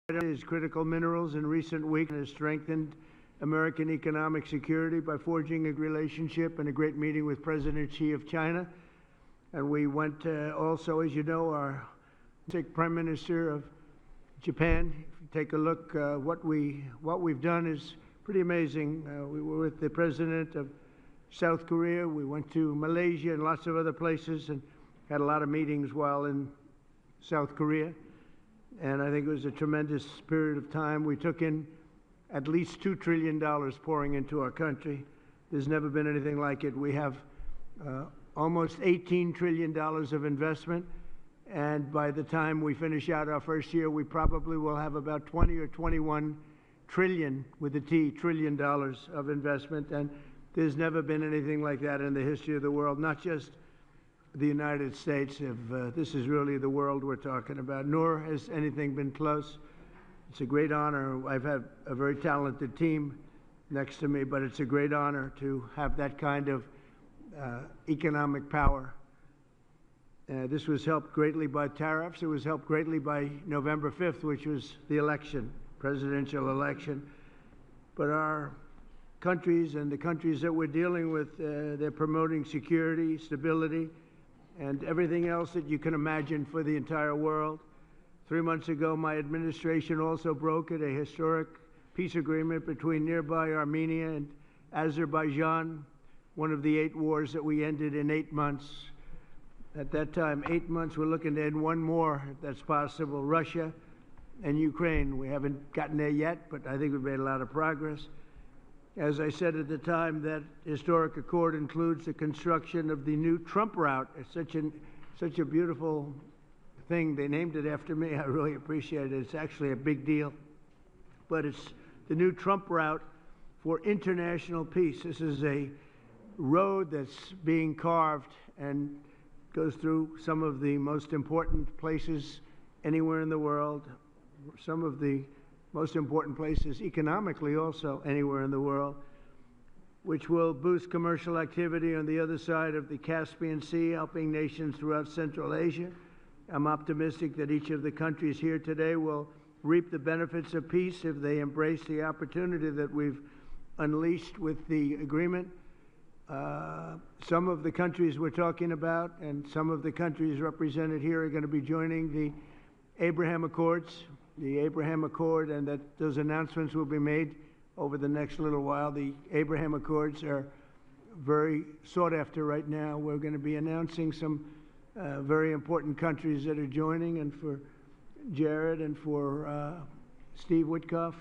is critical minerals. In recent weeks has strengthened American economic security by forging a relationship and a great meeting with President Xi of China. And we went also, as you know, our Prime Minister of Japan. If you take a look, what we've done is pretty amazing. We were with the President of South Korea. We went to Malaysia and lots of other places and had a lot of meetings while in South Korea. And I think it was a tremendous period of time. We took in at least $2 trillion pouring into our country. There's never been anything like it. We have almost $18 trillion of investment. And by the time we finish out our first year, we probably will have about 20 or 21 trillion, with a T, trillion dollars of investment. And there's never been anything like that in the history of the world, not just the United States. This is really the world we're talking about, nor has anything been close. It's a great honor. I've had a very talented team next to me, but it's a great honor to have that kind of economic power. This was helped greatly by tariffs. It was helped greatly by November 5th, which was the election, presidential election. But our countries and the countries that we're dealing with, they're promoting security, stability, and everything else that you can imagine for the entire world. 3 months ago, my administration also brokered a historic peace agreement between nearby Armenia and Azerbaijan, one of the 8 wars that we ended in 8 months. At that time, 8 months, we're looking to end one more, if that's possible, Russia and Ukraine. We haven't gotten there yet, but I think we've made a lot of progress. As I said at the time, that historic accord includes the construction of the new Trump route. It's such a beautiful thing. They named it after me. I really appreciate it. It's actually a big deal. But it's the new Trump route for international peace. This is a road that's being carved and goes through some of the most important places anywhere in the world, some of the most important places economically also anywhere in the world, which will boost commercial activity on the other side of the Caspian Sea, helping nations throughout Central Asia. I'm optimistic that each of the countries here today will reap the benefits of peace if they embrace the opportunity that we've unleashed with the agreement. Some of the countries we're talking about and some of the countries represented here are going to be joining the Abraham Accords. The Abraham Accord, and that those announcements will be made over the next little while. The Abraham Accords are very sought after right now. We're going to be announcing some very important countries that are joining, and for Jared and for Steve Witkoff,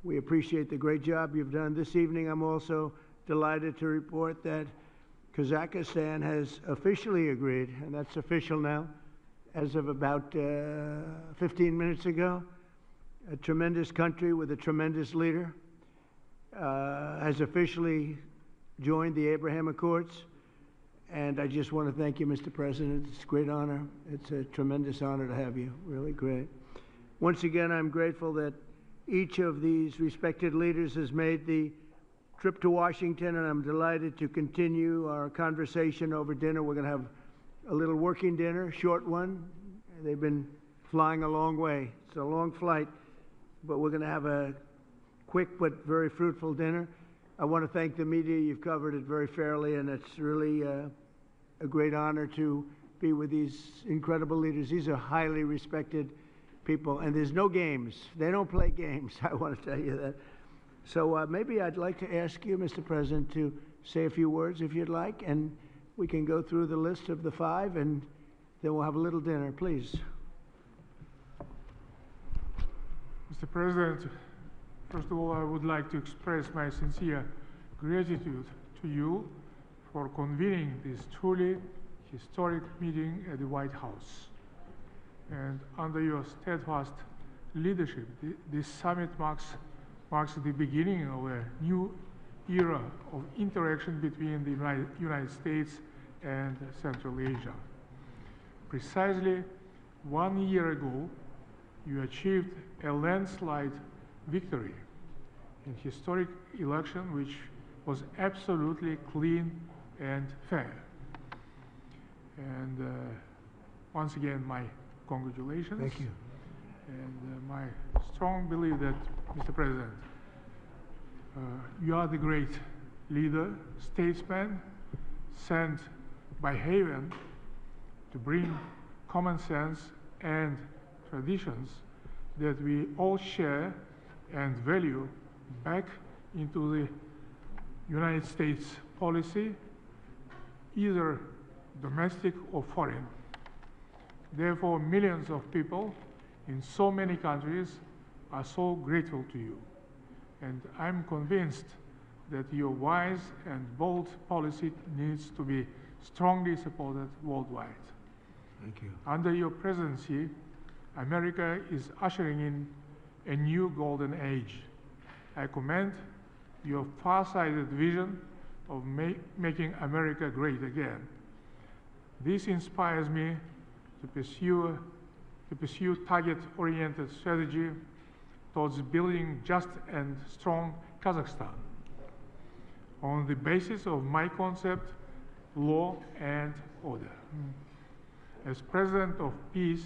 we appreciate the great job you've done. This evening, I'm also delighted to report that Kazakhstan has officially agreed, and that's official now, as of about 15 minutes ago. A tremendous country with a tremendous leader has officially joined the Abraham Accords. And I just want to thank you, Mr. President. It's a great honor. It's a tremendous honor to have you. Really great. Once again, I'm grateful that each of these respected leaders has made the trip to Washington, and I'm delighted to continue our conversation over dinner. We're going to have a little working dinner, short one. They've been flying a long way. It's a long flight, but we're going to have a quick but very fruitful dinner. I want to thank the media. You've covered it very fairly, and it's really a great honor to be with these incredible leaders. These are highly respected people, and there's no games. They don't play games, I want to tell you that. So maybe I'd like to ask you, Mr. President, to say a few words if you'd like, and we can go through the list of the 5, and then we'll have a little dinner, please. Mr. President, first of all, I would like to express my sincere gratitude to you for convening this truly historic meeting at the White House. And under your steadfast leadership, this summit marks the beginning of a new era of interaction between the United States and Central Asia. Precisely 1 year ago, you achieved a landslide victory in historic election which was absolutely clean and fair. And once again, my congratulations. Thank you. And my strong belief that, Mr. President, you are the great leader, statesman, sent by heaven to bring common sense and traditions that we all share and value back into the United States policy, either domestic or foreign. Therefore, millions of people in so many countries are so grateful to you. And I'm convinced that your wise and bold policy needs to be strongly supported worldwide. Thank you. Under your presidency, America is ushering in a new golden age. I commend your far-sighted vision of making America great again. This inspires me to pursue target-oriented strategy towards building just and strong Kazakhstan on the basis of my concept, law and order. As President of Peace,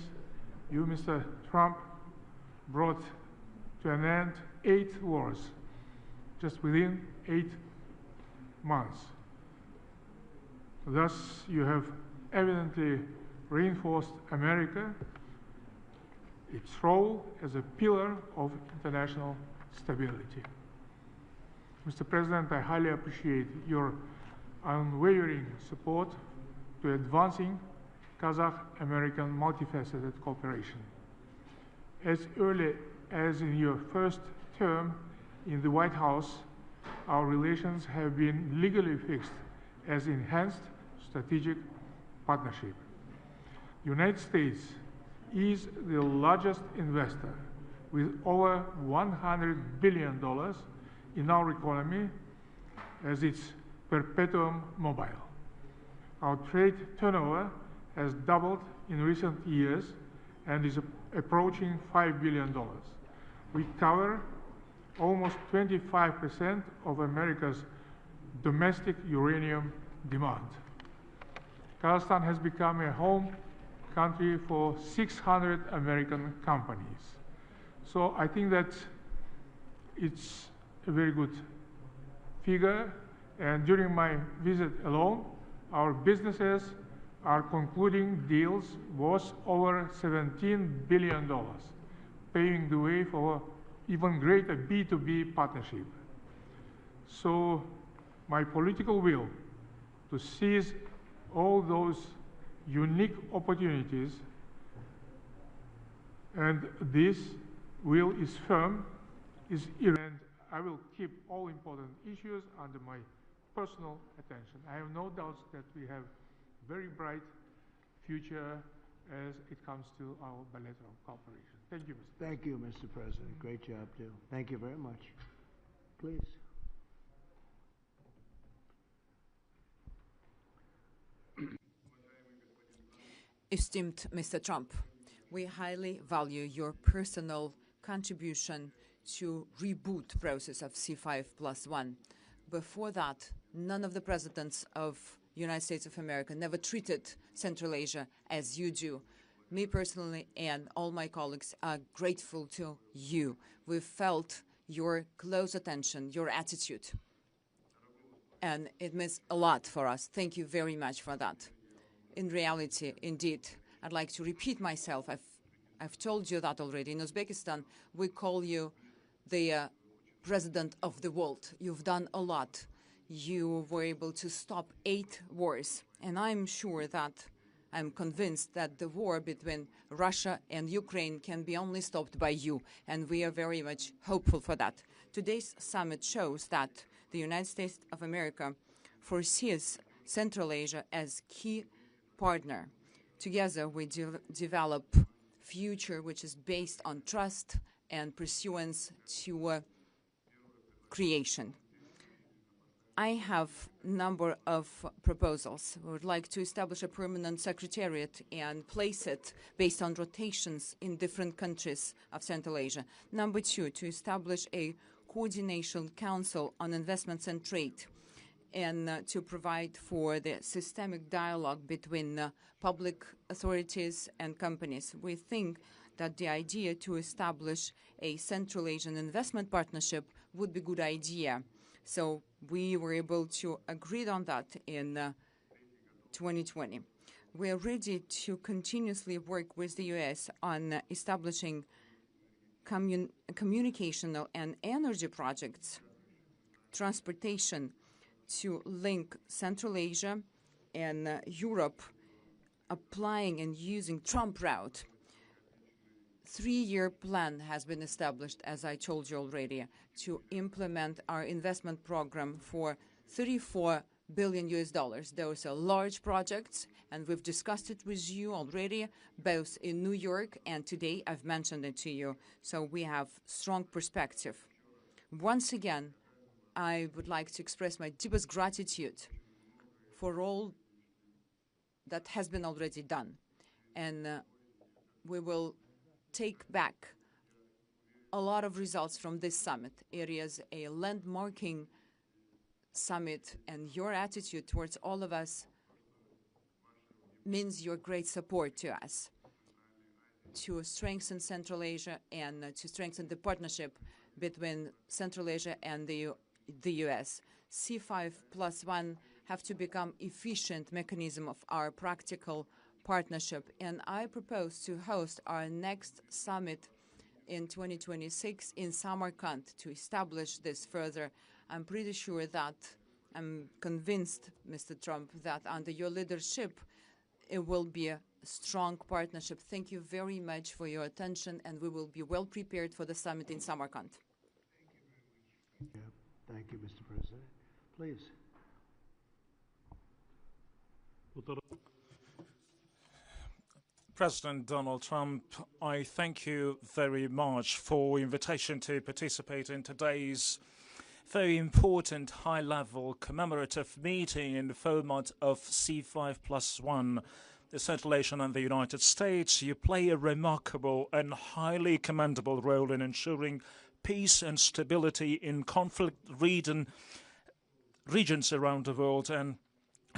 you, Mr. Trump, brought to an end 8 wars just within 8 months. Thus, you have evidently reinforced America, its role as a pillar of international stability. Mr. President, I highly appreciate your unwavering support to advancing Kazakh-American multifaceted cooperation. As early as in your first term in the White House, our relations have been legally fixed as enhanced strategic partnership. The United States is the largest investor with over $100 billion in our economy as its perpetuum mobile. Our trade turnover has doubled in recent years and is approaching $5 billion. We cover almost 25% of America's domestic uranium demand. Kazakhstan has become a home country for 600 American companies. So I think that it's a very good figure, and during my visit alone, our businesses are concluding deals worth over $17 billion, paving the way for even greater B2B partnership. So my political will to seize all those unique opportunities, and this will is firm, is and I will keep all important issues under my personal attention. I have no doubts that we have very bright future as it comes to our bilateral cooperation. Thank you, Mr. Thank you, Mr. President. Great job, too. Thank you very much. Please. Esteemed Mr. Trump, we highly value your personal contribution to reboot process of C5+1. Before that, none of the presidents of United States of America never treated Central Asia as you do. Me personally and all my colleagues are grateful to you. We felt your close attention, your attitude, and it means a lot for us. Thank you very much for that. In reality, indeed, I'd like to repeat myself. I've told you that already. In Uzbekistan, we call you the president of the world. You've done a lot. You were able to stop 8 wars. And I'm convinced that the war between Russia and Ukraine can be only stopped by you. And we are very much hopeful for that. Today's summit shows that the United States of America foresees Central Asia as key partner. Together, we develop future which is based on trust and pursuance to creation. I have a number of proposals. We would like to establish a permanent secretariat and place it based on rotations in different countries of Central Asia. Number 2, to establish a coordination council on investments and trade, and to provide for the systemic dialogue between public authorities and companies. We think that the idea to establish a Central Asian investment partnership would be a good idea. So we were able to agree on that in 2020. We are ready to continuously work with the U.S. on establishing communicational and energy projects, transportation to link Central Asia and Europe, applying and using Trump route. 3-year plan has been established, as I told you already, to implement our investment program for $34 billion. Those are large projects, and we've discussed it with you already, both in New York and today. I've mentioned it to you, so we have strong perspective. Once again, I would like to express my deepest gratitude for all that has been already done, and we will take back a lot of results from this summit. It is a landmarking summit, and your attitude towards all of us means your great support to us to strengthen Central Asia and to strengthen the partnership between Central Asia and the U.S. C5+1 have to become efficient mechanism of our practical partnership, and I propose to host our next summit in 2026 in Samarkand to establish this further. I'm pretty sure that, I'm convinced, Mr. Trump, that under your leadership, it will be a strong partnership. Thank you very much for your attention, and we will be well prepared for the summit in Samarkand. Yeah. Thank you, Mr. President. Please. President Donald Trump, I thank you very much for invitation to participate in today's very important high-level commemorative meeting in the format of C5+1. The Central Asia and the United States, you play a remarkable and highly commendable role in ensuring peace and stability in conflict regions around the world, and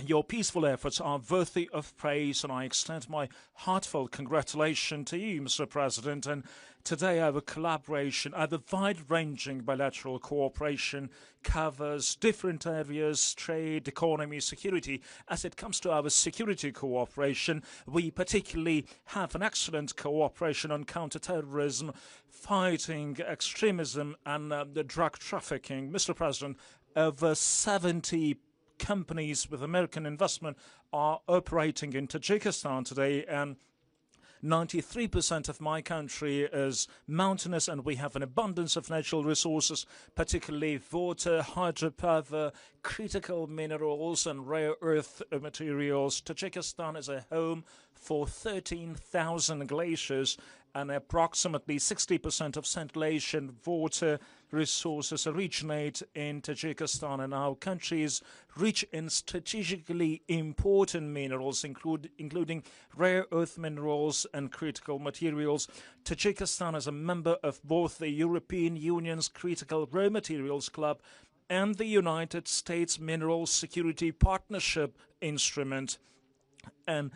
your peaceful efforts are worthy of praise, and I extend my heartfelt congratulations to you, Mr. President. And today our collaboration, our wide-ranging bilateral cooperation covers different areas: trade, economy, security. As it comes to our security cooperation, we particularly have an excellent cooperation on counterterrorism, fighting extremism, and the drug trafficking. Mr. President, over 70 companies with American investment are operating in Tajikistan today, and 93% of my country is mountainous, and we have an abundance of natural resources, particularly water, hydropower, critical minerals, and rare earth materials. Tajikistan is a home for 13,000 glaciers, and approximately 60% of Central Asian water resources originate in Tajikistan, and our country is rich in strategically important minerals, including rare earth minerals and critical materials. Tajikistan is a member of both the European Union's Critical Raw Materials Club and the United States Mineral Security Partnership Instrument. And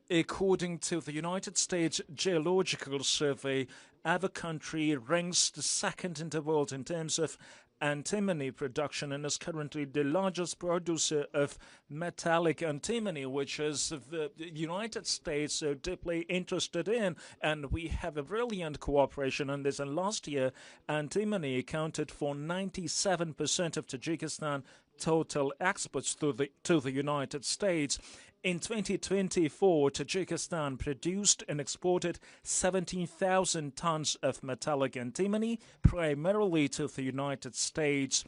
according to the United States Geological Survey, our country ranks the second in the world in terms of antimony production, and is currently the largest producer of metallic antimony, which is the United States so deeply interested in, and we have a brilliant cooperation on this. And last year, antimony accounted for 97% of Tajikistan total exports to the United States. In 2024, Tajikistan produced and exported 17,000 tons of metallic antimony, primarily to the United States.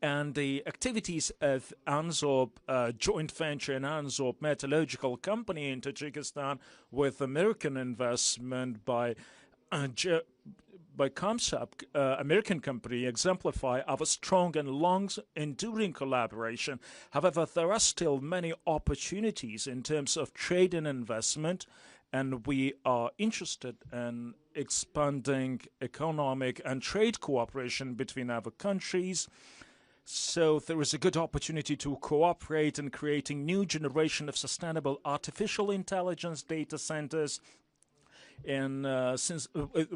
And the activities of ANZOB, joint venture in ANZOB Metallurgical Company in Tajikistan, with American investment by Comsap, American company, exemplify our strong and long-enduring collaboration. However, there are still many opportunities in terms of trade and investment, and we are interested in expanding economic and trade cooperation between our countries. So there is a good opportunity to cooperate in creating new generation of sustainable artificial intelligence data centers, And since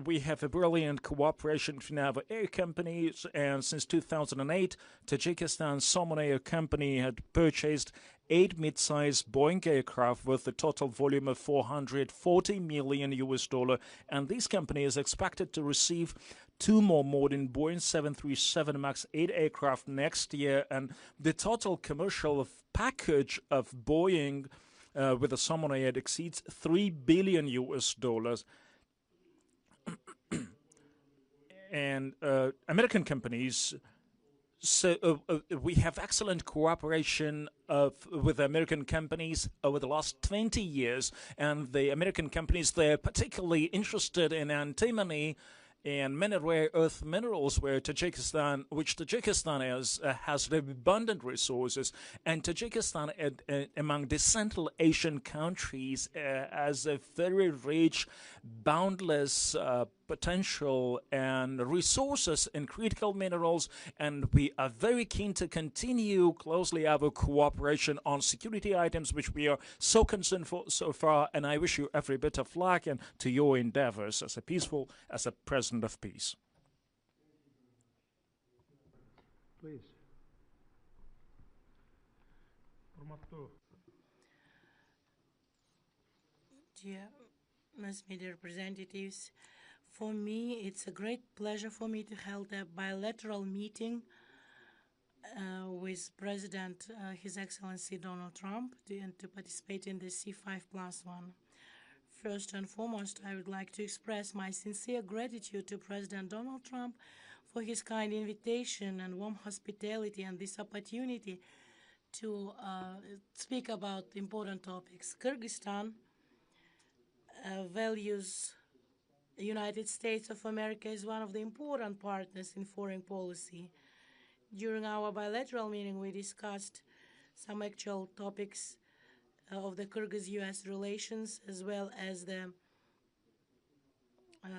we have a brilliant cooperation between our air companies, and since 2008, Tajikistan Soman Air Company had purchased 8 mid-sized Boeing aircraft with a total volume of $440 million US, and this company is expected to receive 2 more modern Boeing 737 MAX 8 aircraft next year, and the total commercial package of Boeing with the Soman Air exceeds $3 billion US. And American companies, so we have excellent cooperation with American companies over the last 20 years, and the American companies, they're particularly interested in antimony and many rare earth minerals, which Tajikistan has abundant resources, and Tajikistan, among the Central Asian countries, has a very rich, boundless potential and resources in critical minerals, and we are very keen to continue closely our cooperation on security items, which we are so concerned for so far, and I wish you every bit of luck and to your endeavors as a president of peace. Please. Dear mass media representatives, for me, it's a great pleasure for me to hold a bilateral meeting with President, His Excellency Donald Trump, and to participate in the C5+1. First and foremost, I would like to express my sincere gratitude to President Donald Trump for his kind invitation and warm hospitality and this opportunity to speak about important topics. Kyrgyzstan values the United States of America as one of the important partners in foreign policy. During our bilateral meeting, we discussed some actual topics of the Kyrgyz-U.S. relations, as well as the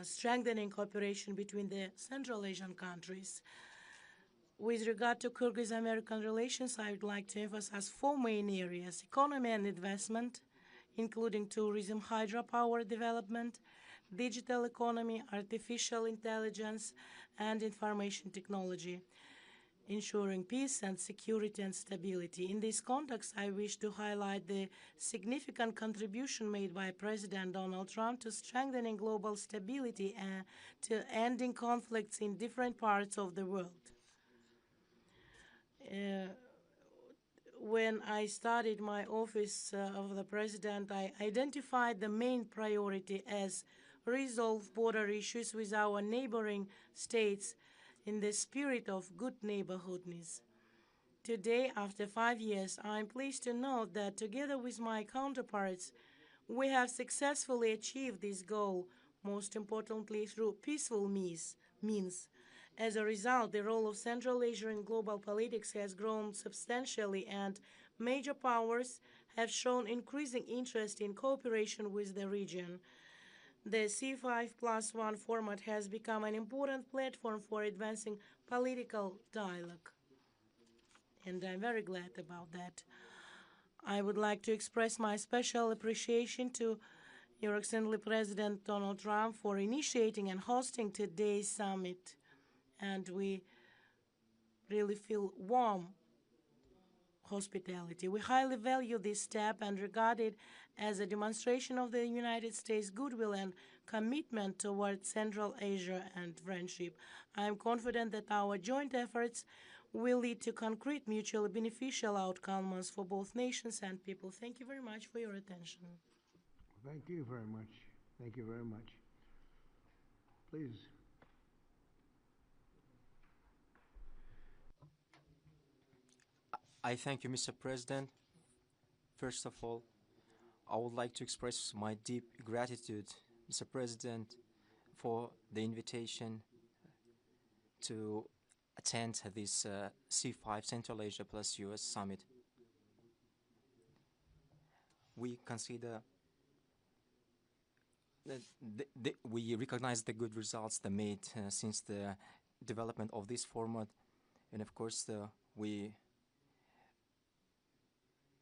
strengthening cooperation between the Central Asian countries. With regard to Kyrgyz-American relations, I would like to emphasize 4 main areas: economy and investment, including tourism, hydropower development, digital economy, artificial intelligence, and information technology, ensuring peace and security and stability. In this context, I wish to highlight the significant contribution made by President Donald Trump to strengthening global stability and to ending conflicts in different parts of the world. When I started my office of the president, I identified the main priority as resolve border issues with our neighboring states in the spirit of good neighborhoodness. Today, after 5 years, I am pleased to note that together with my counterparts, we have successfully achieved this goal, most importantly through peaceful means. As a result, the role of Central Asia in global politics has grown substantially, and major powers have shown increasing interest in cooperation with the region. The C5+1 format has become an important platform for advancing political dialogue, and I'm very glad about that. I would like to express my special appreciation to Your Excellency President Donald Trump for initiating and hosting today's summit, and we really feel warm hospitality. We highly value this step and regard it as a demonstration of the United States' goodwill and commitment toward Central Asia and friendship. I am confident that our joint efforts will lead to concrete, mutually beneficial outcomes for both nations and people. Thank you very much for your attention. Thank you very much. Thank you very much. Please. I thank you, Mr. President. First of all, I would like to express my deep gratitude, Mr. President, for the invitation to attend this C5 Central Asia plus US Summit. We consider that we recognize the good results that made since the development of this format, and of course we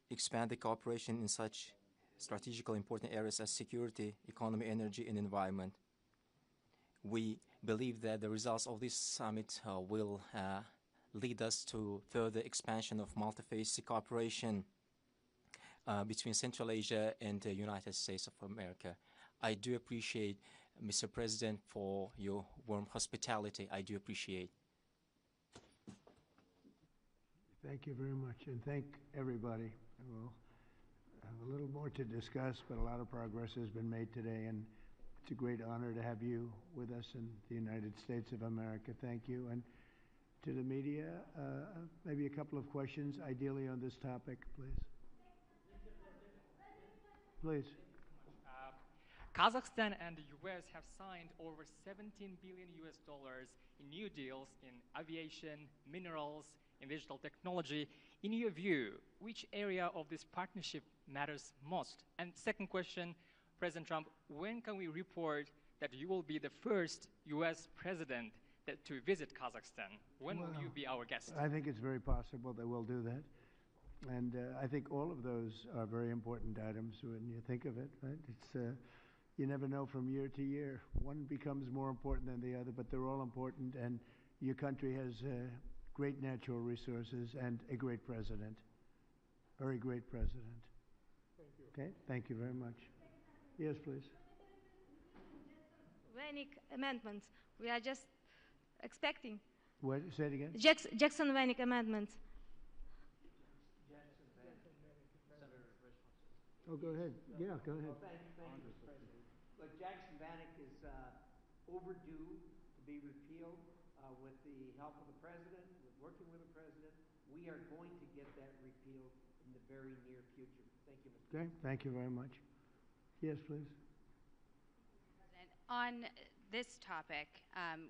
expand the cooperation in such strategically important areas as security, economy, energy, and environment. We believe that the results of this summit will lead us to further expansion of multi-phase cooperation between Central Asia and the United States of America. I do appreciate, Mr. President, for your warm hospitality. I do appreciate. Thank you very much, and thank everybody. We'll have a little more to discuss, but a lot of progress has been made today, and it's a great honor to have you with us in the United States of America. Thank you. And to the media, maybe a couple of questions, ideally on this topic, please. Please. Kazakhstan and the US have signed over $17 billion in new deals in aviation, minerals, and digital technology. In your view, which area of this partnership matters most? And second question, President Trump, when can we report that you will be the first US president to visit Kazakhstan? When will you be our guest? I think it's very possible that we'll do that. And I think all of those are very important items when you think of it, right? It's, you never know from year to year. One becomes more important than the other, but they're all important. And your country has great natural resources and a great president. Very great president. Thank you. Okay, thank you very much. Yes, please. Vanik amendments. We are just expecting. What? Say it again. Jackson-Vanik amendments. Oh, go ahead. Yeah, go ahead. Well, thank you, Mr. President. Look, Jackson-Vanik is overdue to be repealed with the help of the president, with working with the president. We are going to get that repealed in the very near future. Thank you, Mr. Okay, thank you very much. Yes, please. President, on this topic,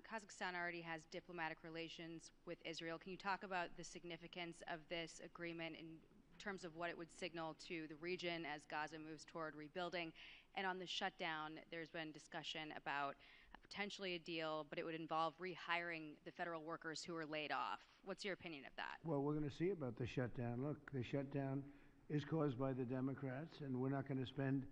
Kazakhstan already has diplomatic relations with Israel. Can you talk about the significance of this agreement in terms of what it would signal to the region as Gaza moves toward rebuilding? And on the shutdown, there's been discussion about potentially a deal, but it would involve rehiring the federal workers who were laid off. What's your opinion of that? Well, we're going to see about the shutdown. Look, the shutdown is caused by the Democrats, and we're not going to spend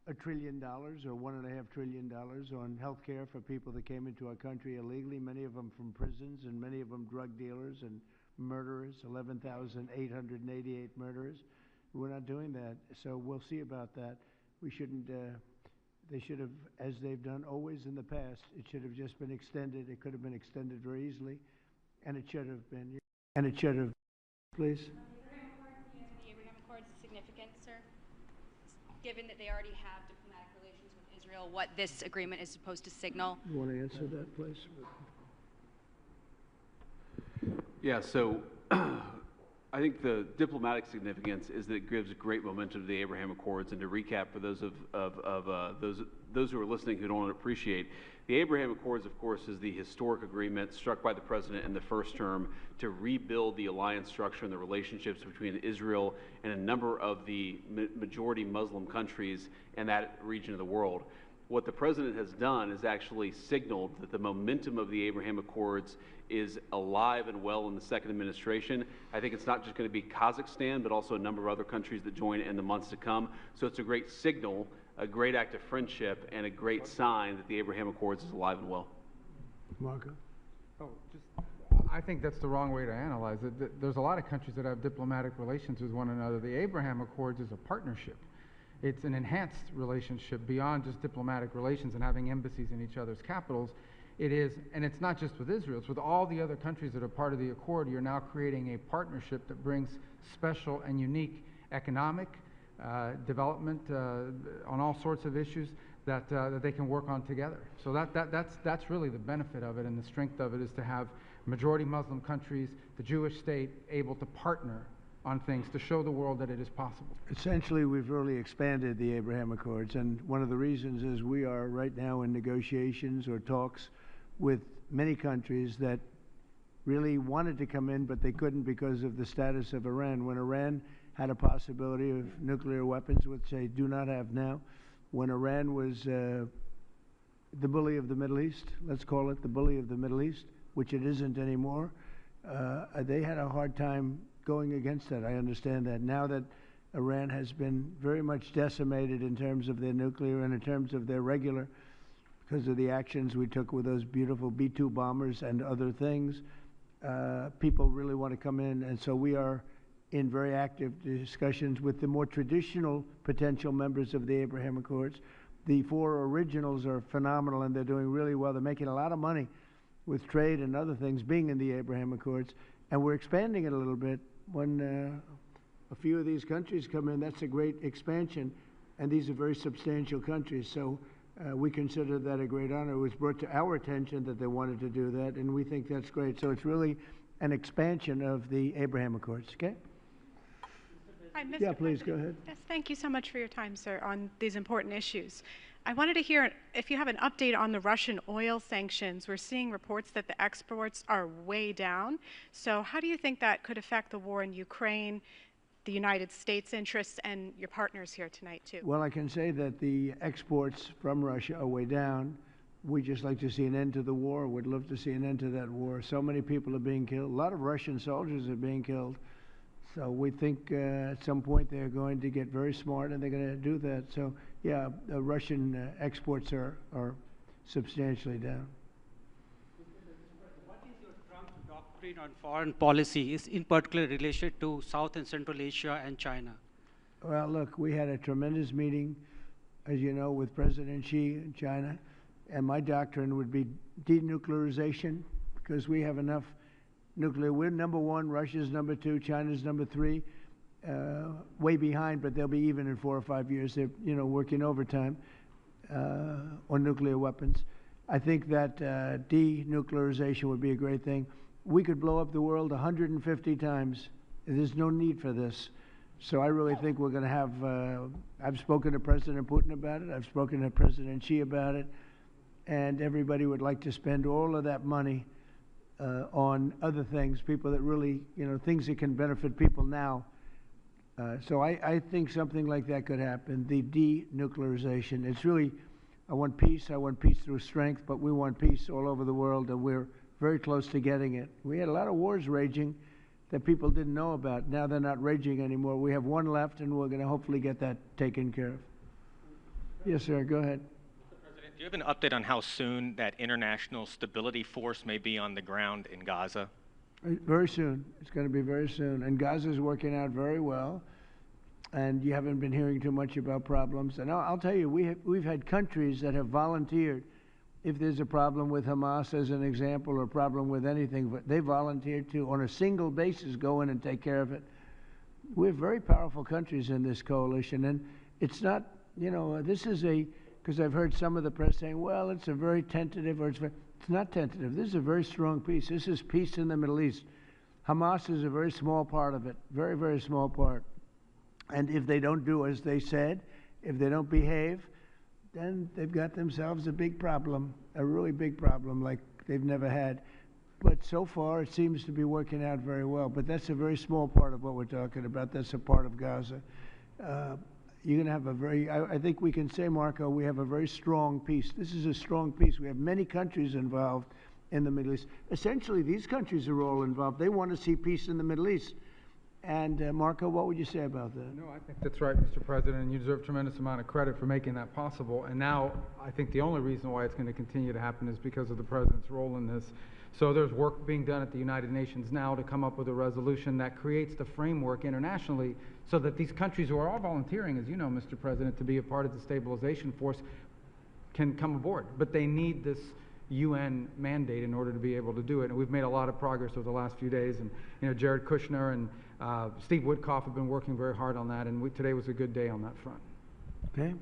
$1 trillion or $1.5 trillion on health care for people that came into our country illegally, many of them from prisons and many of them drug dealers and murderers, 11,888 murderers. We're not doing that, so we'll see about that. We shouldn't, they should have, as they've done always in the past, it should have just been extended. It could have been extended very easily, and it should have been, please. The Abraham Accords is significant, sir? Given that they already have diplomatic relations with Israel, what this agreement is supposed to signal? You want to answer that, please? Yeah, so I think the diplomatic significance is that it gives great momentum to the Abraham Accords. And to recap for those those who are listening who don't appreciate, the Abraham Accords, of course, is the historic agreement struck by the president in the first term to rebuild the alliance structure and the relationships between Israel and a number of the majority Muslim countries in that region of the world. What the president has done is actually signaled that the momentum of the Abraham Accords is alive and well in the second administration. I think it's not just going to be Kazakhstan, but also a number of other countries that join in the months to come. So it's a great signal, a great act of friendship, and a great sign that the Abraham Accords is alive and well. Marco? I think that's the wrong way to analyze it. There's a lot of countries that have diplomatic relations with one another. The Abraham Accords is a partnership. It's an enhanced relationship beyond just diplomatic relations and having embassies in each other's capitals. It is, and it's not just with Israel, it's with all the other countries that are part of the Accord. You're now creating a partnership that brings special and unique economic development on all sorts of issues that they can work on together. So that's really the benefit of it, and the strength of it is to have majority Muslim countries, the Jewish state, able to partner on things to show the world that it is possible. Essentially, we've really expanded the Abraham Accords, and one of the reasons is we are right now in negotiations or talks with many countries that really wanted to come in, but they couldn't because of the status of Iran. When Iran had a possibility of nuclear weapons, which they do not have now, when Iran was the bully of the Middle East, let's call it the bully of the Middle East, which it isn't anymore, they had a hard time going against that. I understand that. Now that Iran has been very much decimated in terms of their nuclear and in terms of their regular, because of the actions we took with those beautiful B-2 bombers and other things. People really want to come in, and so we are in very active discussions with the more traditional potential members of the Abraham Accords. The 4 originals are phenomenal, and they're doing really well. They're making a lot of money with trade and other things being in the Abraham Accords, and we're expanding it a little bit. When a few of these countries come in, that's a great expansion, and these are very substantial countries. So we consider that a great honor. It was brought to our attention that they wanted to do that, and we think that's great. So it's really an expansion of the Abraham Accords, okay? Hi, Mr. Yeah, please, President. go ahead. Yes, thank you so much for your time, sir, on these important issues. I wanted to hear if you have an update on the Russian oil sanctions. We're seeing reports that the exports are way down. So how do you think that could affect the war in Ukraine, the United States' interests, and your partners here tonight, too? Well, I can say that the exports from Russia are way down. We just like to see an end to the war. We'd love to see an end to that war. So many people are being killed. A lot of Russian soldiers are being killed. So we think at some point they're going to get very smart and they're going to do that. So, yeah, Russian exports are substantially down. What is your Trump doctrine on foreign policy, is in particular related to South and Central Asia and China? Well, look, we had a tremendous meeting, as you know, with President Xi in China. And my doctrine would be denuclearization, because we have enough nuclear. We're number 1, Russia's number 2, China's number 3, way behind, but they'll be even in 4 or 5 years. They're, working overtime on nuclear weapons. I think that denuclearization would be a great thing. We could blow up the world 150 times. There's no need for this. So I really think we're going to have, I've spoken to President Putin about it. I've spoken to President Xi about it. And everybody would like to spend all of that money on other things, people that really, things that can benefit people now. So I think something like that could happen, the denuclearization. It's really, I want peace through strength, but we want peace all over the world, and we're very close to getting it. We had a lot of wars raging that people didn't know about. Now they're not raging anymore. We have one left, and we're going to hopefully get that taken care of. Yes, sir, go ahead. Do you have an update on how soon that international stability force may be on the ground in Gaza? Very soon. It's going to be very soon. And Gaza's working out very well. And you haven't been hearing too much about problems. And I'll tell you, we've had countries that have volunteered. If there's a problem with Hamas, as an example, or a problem with anything, but they volunteered to, on a single basis, go in and take care of it. We have very powerful countries in this coalition. And it's not, this is because I've heard some of the press saying, well, it's a very tentative, or it's not tentative. This is a very strong peace. This is peace in the Middle East. Hamas is a very small part of it, very, very small part. And if they don't do as they said, if they don't behave, then they've got themselves a big problem, a really big problem like they've never had. But so far, it seems to be working out very well. But that's a very small part of what we're talking about. That's a part of Gaza. You're going to have I think we can say, Marco, we have a very strong peace. This is a strong peace. We have many countries involved in the Middle East. Essentially, these countries are all involved. They want to see peace in the Middle East. And Marco, what would you say about that? No, I think that's right, Mr. President, and you deserve a tremendous amount of credit for making that possible. And now I think the only reason why it's going to continue to happen is because of the President's role in this. So there's work being done at the United Nations now to come up with a resolution that creates the framework internationally so that these countries who are all volunteering, as you know, Mr. President, to be a part of the stabilization force can come aboard. But they need this UN mandate in order to be able to do it. And we've made a lot of progress over the last few days. And Jared Kushner and Steve Woodcock have been working very hard on that. And today was a good day on that front. Okay.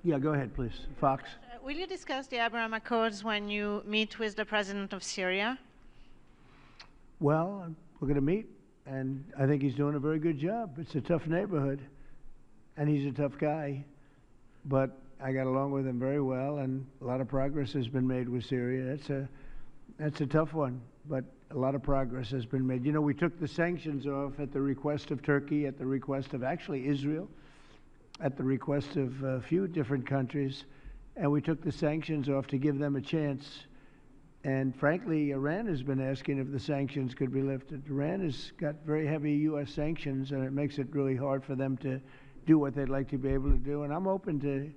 Yeah, go ahead, please. Fox. Will you discuss the Abraham Accords when you meet with the president of Syria? Well, we're going to meet, and I think he's doing a very good job. It's a tough neighborhood, and he's a tough guy. But I got along with him very well, and a lot of progress has been made with Syria. That's a tough one, but a lot of progress has been made. We took the sanctions off at the request of Turkey, at the request of actually Israel, at the request of a few different countries, and we took the sanctions off to give them a chance And frankly, Iran has been asking if the sanctions could be lifted. Iran has got very heavy U.S. sanctions, and it makes it really hard for them to do what they'd like to be able to do. And I'm open to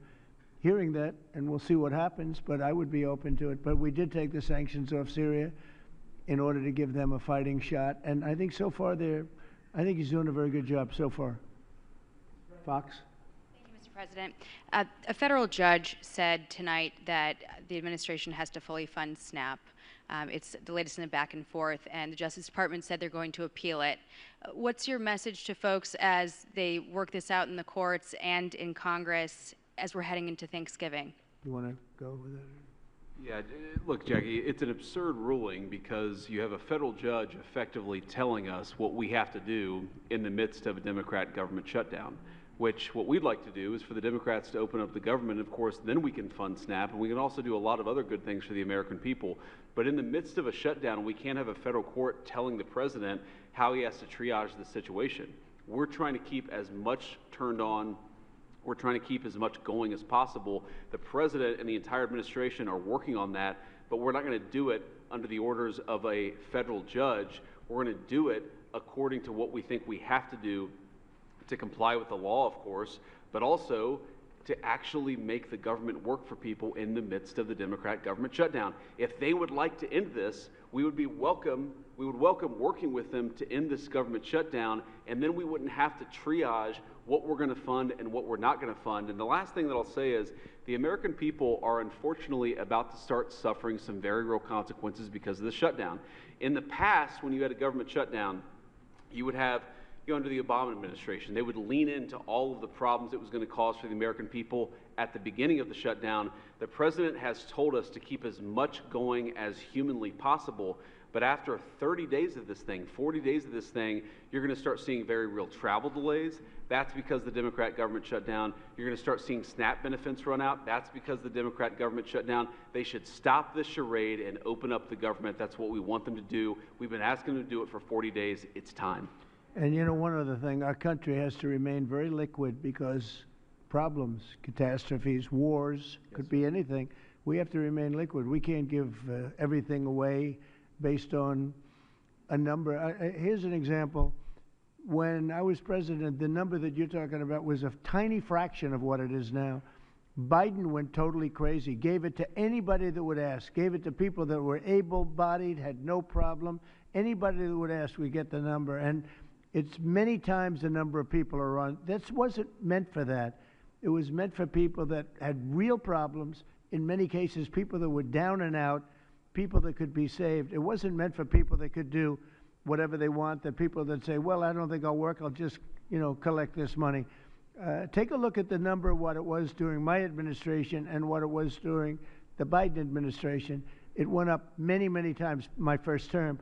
hearing that, and we'll see what happens, but I would be open to it. But we did take the sanctions off Syria in order to give them a fighting shot. And I think so far I think he's doing a very good job so far. Fox? Mr. President, a federal judge said tonight that the administration has to fully fund SNAP. It's the latest in the back and forth, and the Justice Department said they're going to appeal it. What's your message to folks as they work this out in the courts and in Congress as we're heading into Thanksgiving? You want to go with it? Yeah, look, Jackie, it's an absurd ruling because you have a federal judge effectively telling us what we have to do in the midst of a Democrat government shutdown, which what we'd like to do is for the Democrats to open up the government. Of course, then we can fund SNAP, and we can also do a lot of other good things for the American people. But in the midst of a shutdown, we can't have a federal court telling the president how he has to triage the situation. We're trying to keep as much turned on. We're trying to keep as much going as possible. The president and the entire administration are working on that, but we're not going to do it under the orders of a federal judge. We're going to do it according to what we think we have to do to comply with the law, of course, but also to actually make the government work for people in the midst of the Democrat government shutdown. If they would like to end this, we would welcome working with them to end this government shutdown, and then we wouldn't have to triage what we're going to fund and what we're not going to fund. And the last thing that I'll say is the American people are unfortunately about to start suffering some very real consequences because of the shutdown. In the past, when you had a government shutdown, you would have, under the Obama administration, they would lean into all of the problems it was going to cause for the American people at the beginning of the shutdown. The president has told us to keep as much going as humanly possible, but after 30 days of this thing, 40 days of this thing, you're going to start seeing very real travel delays. That's because the Democrat government shut down. You're going to start seeing SNAP benefits run out. That's because the Democrat government shut down. They should stop this charade and open up the government. That's what we want them to do. We've been asking them to do it for 40 days. It's time. And one other thing, our country has to remain very liquid because problems, catastrophes, wars, could be anything. We have to remain liquid. We can't give everything away based on a number. Here's an example. When I was president, the number that you're talking about was a tiny fraction of what it is now. Biden went totally crazy, gave it to anybody that would ask, gave it to people that were able-bodied, had no problem. Anybody that would ask, we get the number. And it's many times the number of people are on. That wasn't meant for that. It was meant for people that had real problems, in many cases people that were down and out, people that could be saved. It wasn't meant for people that could do whatever they want, the people that say, well, I don't think I'll work, I'll just, collect this money. Take a look at the number of what it was during my administration and what it was during the Biden administration. It went up many, many times my first term.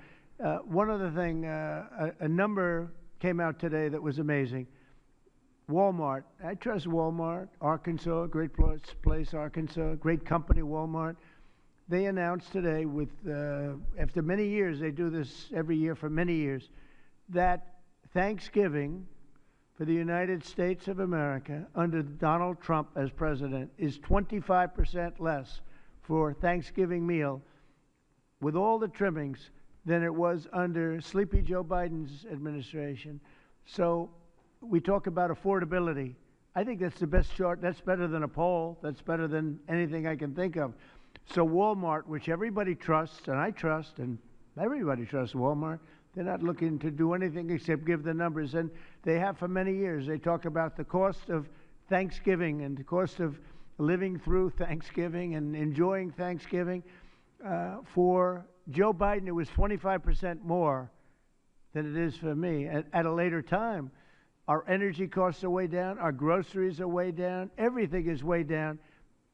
One other thing, a number came out today that was amazing. Walmart. I trust Walmart, Arkansas, great place, Arkansas, great company, Walmart. They announced today, after many years, they do this every year for many years, that Thanksgiving for the United States of America under Donald Trump as president is 25% less for Thanksgiving meal with all the trimmings than it was under Sleepy Joe Biden's administration. So we talk about affordability. I think that's the best chart. That's better than a poll. That's better than anything I can think of. So Walmart, which everybody trusts, and I trust, and everybody trusts Walmart, they're not looking to do anything except give the numbers. And they have for many years. They talk about the cost of Thanksgiving and the cost of living through Thanksgiving and enjoying Thanksgiving. For Joe Biden, it was 25% more than it is for me. At a later time, our energy costs are way down, our groceries are way down, everything is way down,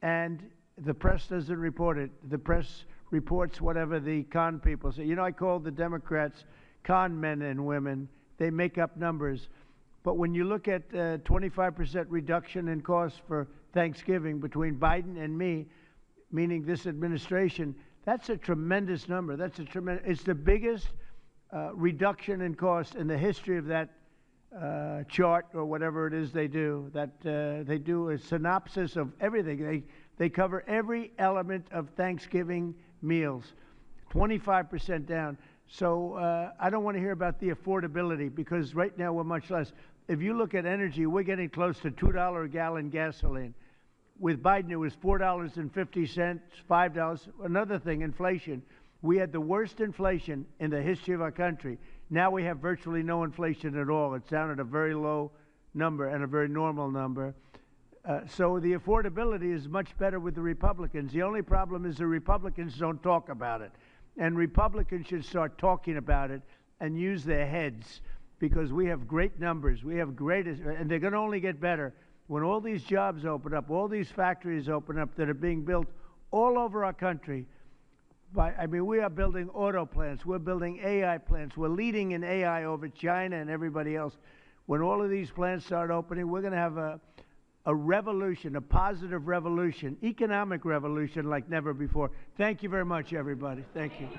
and the press doesn't report it. The press reports whatever the con people say. I call the Democrats con men and women. They make up numbers. But when you look at 25% reduction in costs for Thanksgiving between Biden and me, meaning this administration, that's a tremendous number. It's the biggest reduction in cost in the history of that chart or whatever it is they do. They do a synopsis of everything. They cover every element of Thanksgiving meals. 25% down. So I don't want to hear about the affordability, because right now we're much less. If you look at energy, we're getting close to $2 a gallon gasoline. With Biden, it was $4.50, $5. Another thing, inflation. We had the worst inflation in the history of our country. Now we have virtually no inflation at all. It's down at a very low number and a very normal number. So the affordability is much better with the Republicans. The only problem is the Republicans don't talk about it. And Republicans should start talking about it and use their heads, because we have great numbers. We have and they're going to only get better when all these jobs open up, all these factories open up that are being built all over our country. I mean, we are building auto plants. We're building AI plants. We're leading in AI over China and everybody else. When all of these plants start opening, we're going to have a revolution, a positive revolution, economic revolution like never before. Thank you very much, everybody. Thank you.